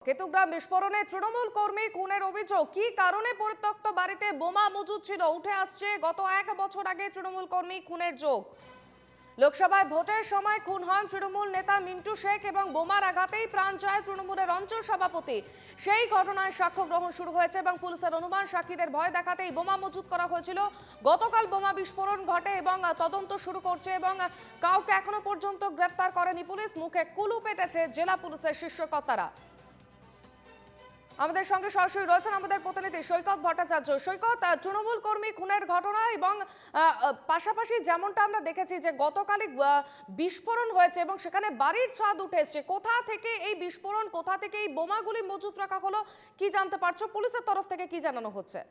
কেতুগ্রাম বিস্ফোরণে তৃণমূল কর্মী খুনের অভিযোগ, কি কারণে পরিত্যক্ত বাড়িতে বোমা মজুদ ছিল? উঠে আসছে গত 1 বছর আগে তৃণমূল কর্মী খুনের যোগ। লোকসভায় ভোটের সময় খুন হন তৃণমূল নেতা মিন্টু শেখ এবং বোমার আঘাতেই প্রাণ যায় তৃণমূলের অঞ্চল সভাপতি। সেই ঘটনায় সাক্ষ্য গ্রহণ শুরু হয়েছে এবং পুলিশের অনুমান সাক্ষীদের ভয় দেখাতেই বোমা মজুদ করা হয়েছিল। গতকাল বোমা বিস্ফোরণ ঘটে এবং তদন্ত শুরু করছে এবং কাউকে এখনো পর্যন্ত গ্রেফতার করেনি পুলিশ। মুখে কুলু পেটেছে জেলা পুলিশের শীর্ষ কর্তারা। আমাদের সঙ্গে সরাসরি রয়েছেন আমাদের প্রতিনিধি সৈকত ভট্টাচার্য। সৈকত, তৃণমূল কর্মী খুনের ঘটনা এবং পাশাপাশি যেমনটা আমরা দেখেছি যে গতকালই বিস্ফোরণ হয়েছে এবং সেখানে বাড়ির ছাদ উঠে এসছে, কোথা থেকে এই বিস্ফোরণ, কোথা থেকে এই বোমাগুলি মজুত রাখা হলো, কি জানতে পারছো? পুলিশের তরফ থেকে কি জানানো হচ্ছে?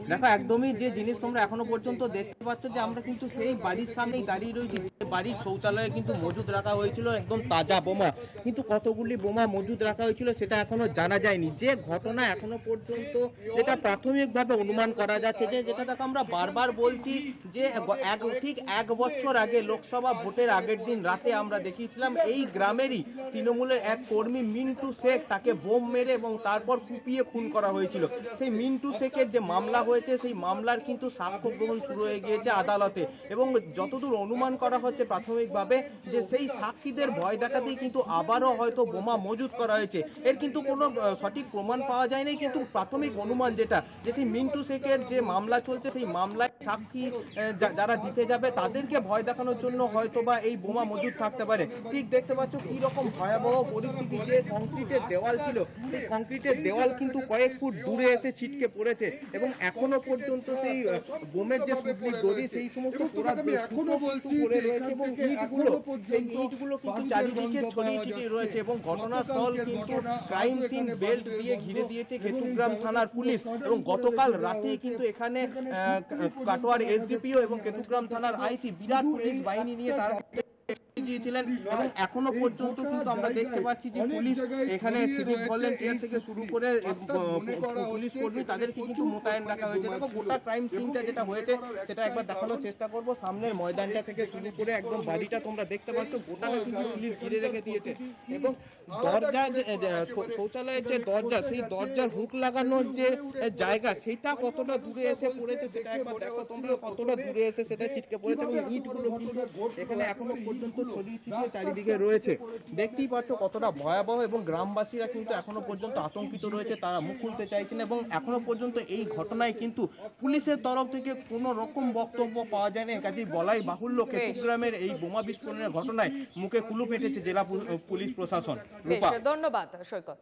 দেখো একদমই যে জিনিস তোমরা এখনো পর্যন্ত দেখতে পাচ্ছ যে আমরা কিন্তু সেই বাড়ির সামনেই দাঁড়িয়ে রয়েছি। বাড়ির শৌচালয়ে কিন্তু মজুদ রাখা হয়েছিল একদম তাজা বোমা, কিন্তু কতগুলি বোমা মজুদ রাখা হয়েছিল সেটা এখনো জানা যায়নি। যে ঘটনা এখনো পর্যন্ত যেটা প্রাথমিকভাবে অনুমান করা যাচ্ছে, যে যেটা দেখো আমরা বারবার বলছি যে ঠিক 1 বছর আগে লোকসভা ভোটের আগের দিন রাতে আমরা দেখিয়েছিলাম এই গ্রামেরই তৃণমূলের এক কর্মী মিন্টু শেখ, তাকে বোম মেরে এবং তারপর কুপিয়ে খুন করা হয়েছিল। সেই মিন্টু শেখের যে মামলা হয়েছে সেই মামলার কিন্তু সাক্ষ্য গ্রহণ শুরু হয়ে গিয়েছে আদালতে, এবং যতদূর অনুমান করা হচ্ছে প্রাথমিকভাবে যে সেই সাক্ষীদের ভয় দেখাতেই কিন্তু আবারও হয়তো বোমা মজুদ করা হয়েছে। এর কিন্তু কোনো সঠিক প্রমাণ পাওয়া যায়নি, কিন্তু প্রাথমিক অনুমান যেটা, যে সেই মিন্টু শেখের যে মামলা চলছে সেই মামলায় সাক্ষী যারা দিতে যাবে তাদেরকে ভয় দেখানোর জন্য হয়তো বা এই বোমা মজুদ থাকতে পারে। ঠিক দেখতে পাচ্ছ কি রকম ভয়াবহ পরিস্থিতি, যে কংক্রিটের দেওয়াল ছিল সেই কংক্রিটের দেওয়াল কিন্তু কয়েক ফুট দূরে এসে ছিটকে পড়েছে এবং এখনো পর্যন্ত সেই বোমের যে সুতলি দড়ি সেই সমস্ত পোড়া এখনো বলছি পড়ে রয়েছে এবং ইটগুলো কিন্তু চারিদিকে ছড়িয়ে ছিটিয়ে রয়েছে এবং ঘটনাস্থল কিন্তু ক্রাইম সিন বেল্ট দিয়ে ঘিরে দিয়েছে কেতুগ্রাম থানার পুলিশ। এবং গতকাল রাতে কিন্তু এখানে কাটোয়ার এসডিপিও এবং কেতুগ্রাম থানার আইসি বিরাট পুলিশ বাহিনী নিয়ে তারা গিয়েছিলেন এবং এখনো পর্যন্ত কিন্তু আমরা দেখতে পাচ্ছি যে পুলিশ এখানে সিভিক ভলেন্টিয়ার থেকে শুরু করে পুলিশ কর্মী তাদেরকে কিন্তু মোতায়েন রাখা হয়েছে। দেখো গোটা ক্রাইম সিনটা যেটা হয়েছে সেটা একবার দেখানোর চেষ্টা করব। সামনের ময়দানটা থেকে শুরু করে একদম বাড়িটা তোমরা দেখতে পাচ্ছ, গোটা কিন্তু পুলিশ ঘিরে রেখে দিয়েছে এবং দরজা, শৌচালয়ের যে দরজা সেই দরজার হুক লাগানোর যে জায়গা সেটা কতটা দূরে এসে পড়েছে সেটা একবার দেখো তোমরা, কতটা দূরে এসে সেটা ছিটকে পড়েছে এবং ইটগুলো কিন্তু এখানে এখনো পর্যন্ত ছড়িয়ে ছিটিয়ে চারিদিকে রয়েছে। দেখতেই পাচ্ছ কতটা ভয়াবহ এবং গ্রামবাসীরা কিন্তু এখনো পর্যন্ত আতঙ্কিত রয়েছে, তারা মুখ খুলতে চাইছেন এবং এখনো পর্যন্ত এই ঘটনায় কিন্তু পুলিশের তরফ থেকে কোনো রকম বক্তব্য পাওয়া যায়নি। কাজেই বলাই বাহুল্য কেতুগ্রামের এই বোমা বিস্ফোরণের ঘটনায় মুখে কুলু পেটেছে জেলা পুলিশ প্রশাসন। ধন্যবাদ সৈকত।